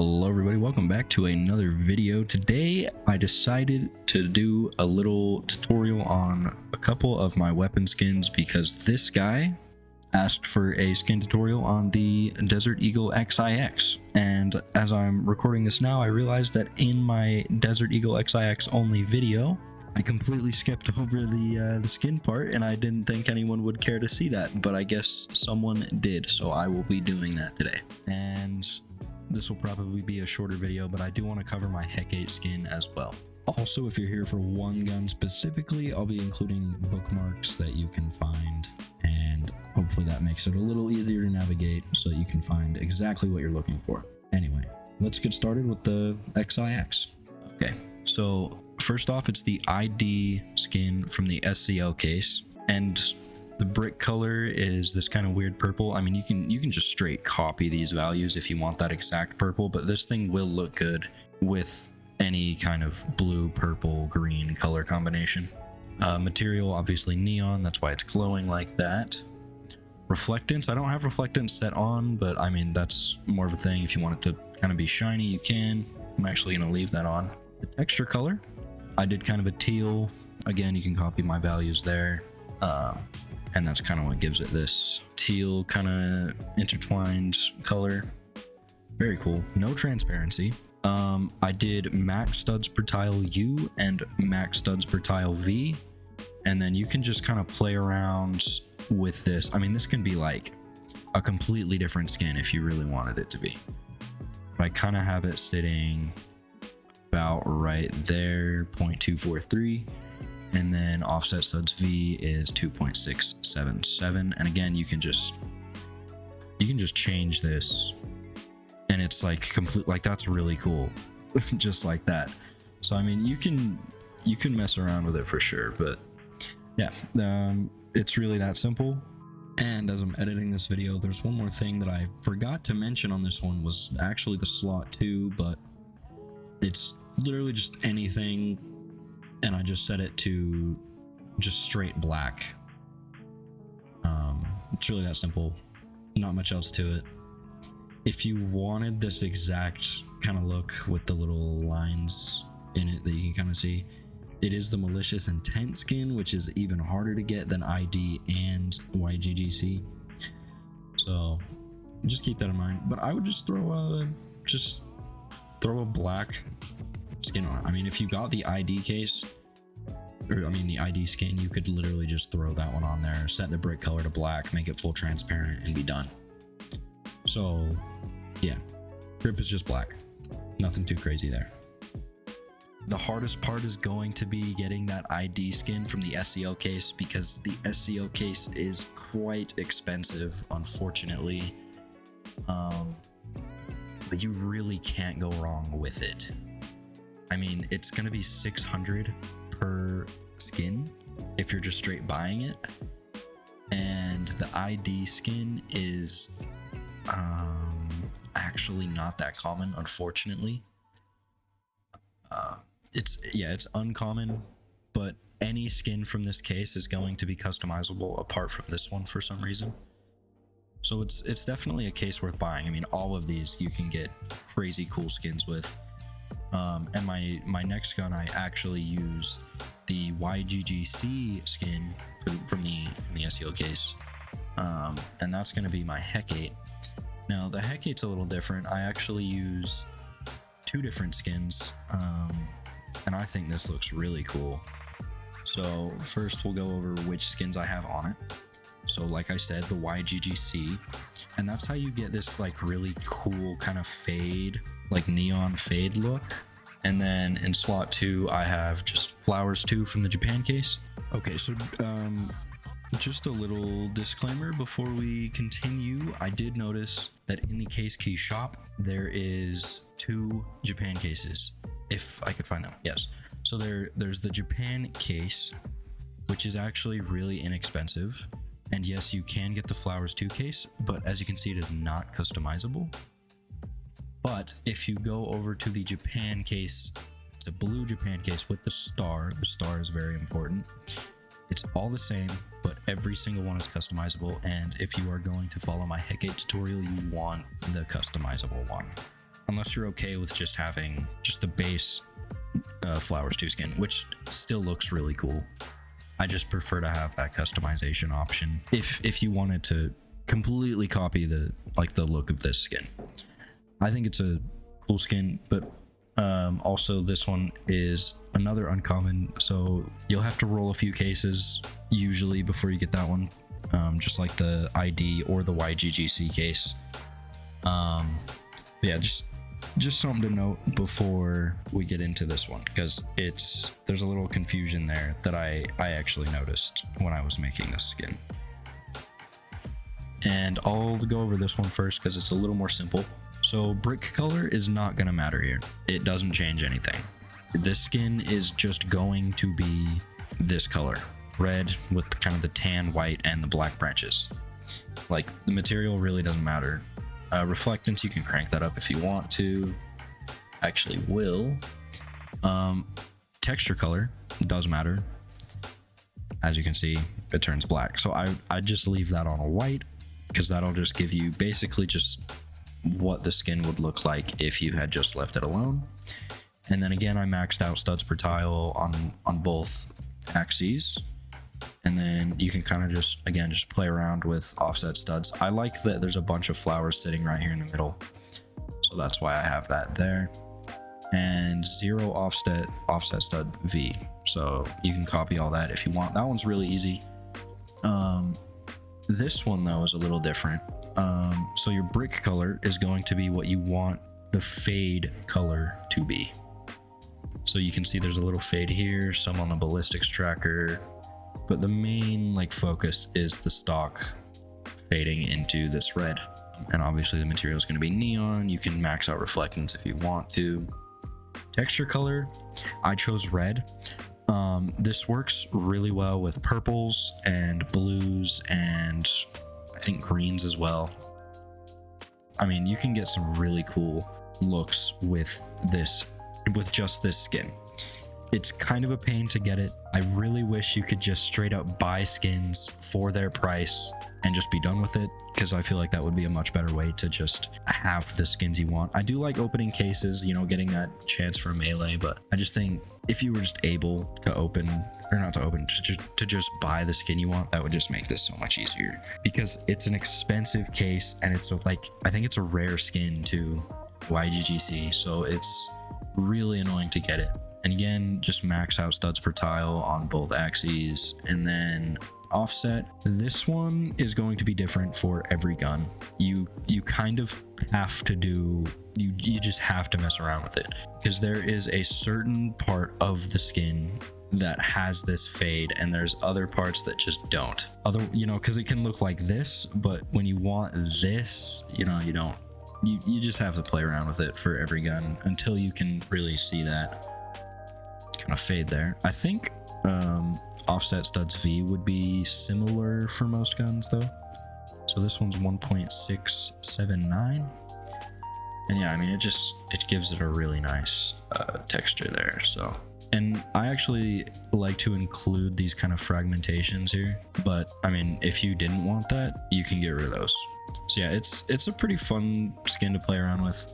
Hello everybody, welcome back to another video. Today I decided to do a little tutorial on a couple of my weapon skins because this guy asked for a skin tutorial on the Desert Eagle XIX, and as I'm recording this now I realized that in my Desert Eagle XIX only video I completely skipped over the skin part, and I didn't think anyone would care to see that, but I guess someone did, so I will be doing that today. And this will probably be a shorter video, but I do want to cover my Hecate skin as well. Also, if you're here for one gun specifically, I'll be including bookmarks that you can find, and hopefully that makes it a little easier to navigate so that you can find exactly what you're looking for. Anyway, let's get started with the XIX. Okay, so first off, it's the ID skin from the SCL case, and the brick color is this kind of weird purple. I mean, you can just straight copy these values if you want that exact purple, but this thing will look good with any kind of blue, purple, green color combination. Material, obviously neon, that's why it's glowing like that. Reflectance, I don't have reflectance set on, but I mean, that's more of a thing. If you want it to kind of be shiny, you can. I'm actually going to leave that on. The texture color, I did kind of a teal. Again, you can copy my values there. And that's kind of what gives it this teal kind of intertwined color. Very cool. No transparency. I did max studs per tile U and max studs per tile V, and then you can just kind of play around with this. I mean, this can be like a completely different skin if you really wanted it to be. But I kind of have it sitting about right there, 0.243. And then offset studs V is 2.677, and again you can just change this, and it's like complete, like that's really cool. Just like that. So I mean, you can mess around with it for sure, but yeah, it's really that simple. And as I'm editing this video, there's one more thing that I forgot to mention on this one, was actually the slot 2, but it's literally just anything, and I just set it to just straight black. It's really that simple, not much else to it. If you wanted this exact kind of look with the little lines in it that you can kind of see, it is the malicious intent skin, which is even harder to get than ID and YGGC, so just keep that in mind. But I would just throw a black skin on it. I mean, if you got the ID case, or I mean the ID skin, you could literally just throw that one on there, set the brick color to black, make it full transparent, and be done. So yeah, grip is just black, nothing too crazy there. The hardest part is going to be getting that ID skin from the SCL case, because the SCL case is quite expensive, unfortunately, but you really can't go wrong with it. I mean, it's gonna be $600 per skin if you're just straight buying it, and the ID skin is actually not that common, unfortunately. It's uncommon, but any skin from this case is going to be customizable apart from this one for some reason. So it's definitely a case worth buying. I mean, all of these you can get crazy cool skins with. And my next gun, I actually use the YGGC skin from the SEO case, and that's going to be my Hecate. Now the Hecate's a little different. I actually use two different skins, and I think this looks really cool. So first we'll go over which skins I have on it. So like I said, the YGGC, and that's how you get this like really cool kind of fade, like neon fade look. And then in slot 2 I have just Flowers 2 from the Japan case. Okay, so just a little disclaimer before we continue. I did notice that in the case key shop there is 2 Japan cases, if I could find them. Yes, so there's the Japan case, which is actually really inexpensive, and yes, you can get the Flowers 2 case, but as you can see, it is not customizable. But if you go over to the Japan case, it's a blue Japan case with the star. The star is very important. It's all the same, but every single one is customizable, and if you are going to follow my Hecate tutorial, you want the customizable one. unless you're okay with just having just the base Flowers 2 skin, which still looks really cool. I just prefer to have that customization option if you wanted to completely copy the look of this skin. I think it's a cool skin, but also this one is another uncommon, so you'll have to roll a few cases usually before you get that one, just like the ID or the YGGC case. Yeah, just something to note before we get into this one, because there's a little confusion there that I actually noticed when I was making this skin. And I'll go over this one first because it's a little more simple. So brick color is not going to matter here. It doesn't change anything. This skin is just going to be this color, red with kind of the tan, white, and the black branches. Like, the material really doesn't matter. Reflectance, you can crank that up if you want to. Actually will. Texture color does matter. As you can see, it turns black. So I just leave that on a white, because that'll just give you basically just what the skin would look like if you had just left it alone. And then again, I maxed out studs per tile on both axes. And then you can kind of just play around with offset studs. I like that there's a bunch of flowers sitting right here in the middle, so that's why I have that there. And 0 offset stud V, so you can copy all that if you want. That one's really easy. This one though is a little different. So your brick color is going to be what you want the fade color to be. So you can see there's a little fade here, some on the ballistics tracker, but the main focus is the stock fading into this red. And obviously the material is going to be neon. You can max out reflectance if you want to. Texture color, I chose red. This works really well with purples and blues and I think greens as well. I mean, you can get some really cool looks with just this skin. It's kind of a pain to get it. I really wish you could just straight up buy skins for their price and just be done with it, because I feel like that would be a much better way to just have the skins you want. I do like opening cases, getting that chance for melee, but I just think if you were just able to to just buy the skin you want, that would just make this so much easier, because it's an expensive case and it's I think it's a rare skin too, YGGC, so it's really annoying to get it. And again, just max out studs per tile on both axes. And then offset, this one is going to be different for every gun. You kind of have to you just have to mess around with it, because there is a certain part of the skin that has this fade and there's other parts that just don't. Because it can look like this, but when you want this, you don't. You just have to play around with it for every gun until you can really see that kind of fade there. I think offset studs V would be similar for most guns though. So this one's 1.679. And yeah, I mean, it gives it a really nice texture there. So, and I actually like to include these kind of fragmentations here, but I mean, if you didn't want that, you can get rid of those. So yeah, it's a pretty fun skin to play around with.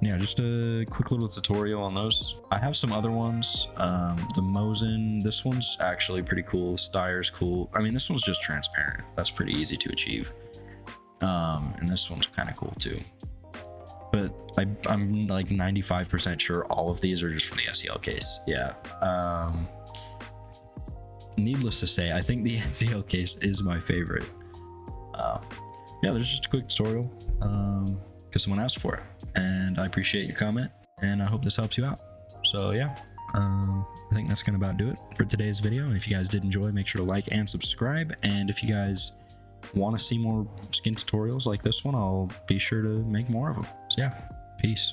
Yeah, just a quick little tutorial on those. I have some other ones. The Mosin, this one's actually pretty cool. The Styre's cool. I mean, this one's just transparent. That's pretty easy to achieve. And this one's kind of cool too. But I'm like 95% sure all of these are just from the SEL case. Yeah. Needless to say, I think the SEL case is my favorite. Yeah, there's just a quick tutorial. Because someone asked for it, and I appreciate your comment, and I hope this helps you out. So yeah, I think that's gonna about do it for today's video. And if you guys did enjoy, make sure to like and subscribe. And if you guys want to see more skin tutorials like this one, I'll be sure to make more of them. So yeah, peace.